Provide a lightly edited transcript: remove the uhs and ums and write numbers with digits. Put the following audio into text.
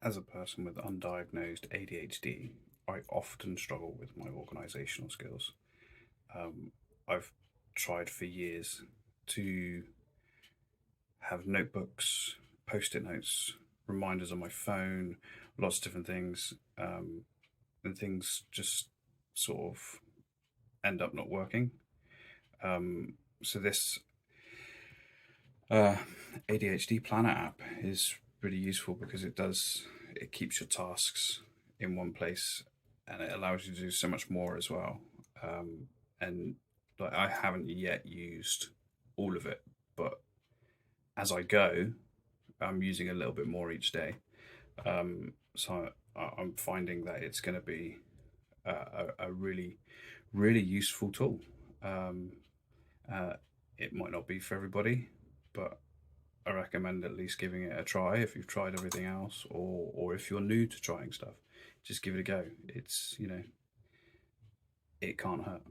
As a person with undiagnosed ADHD, I often struggle with my organizational skills. I've tried for years to have notebooks, post-it notes, reminders on my phone, lots of different things, and things just sort of end up not working. So this uh, ADHD Planner app is really useful because it keeps your tasks in one place, and it allows you to do so much more as well. And like, I haven't yet used all of it, but as I go, I'm using a little bit more each day. So I'm finding that it's going to be a really, really useful tool. Um, uh, it might not be for everybody, but I recommend at least giving it a try if you've tried everything else, or if you're new to trying stuff, just give it a go. It can't hurt.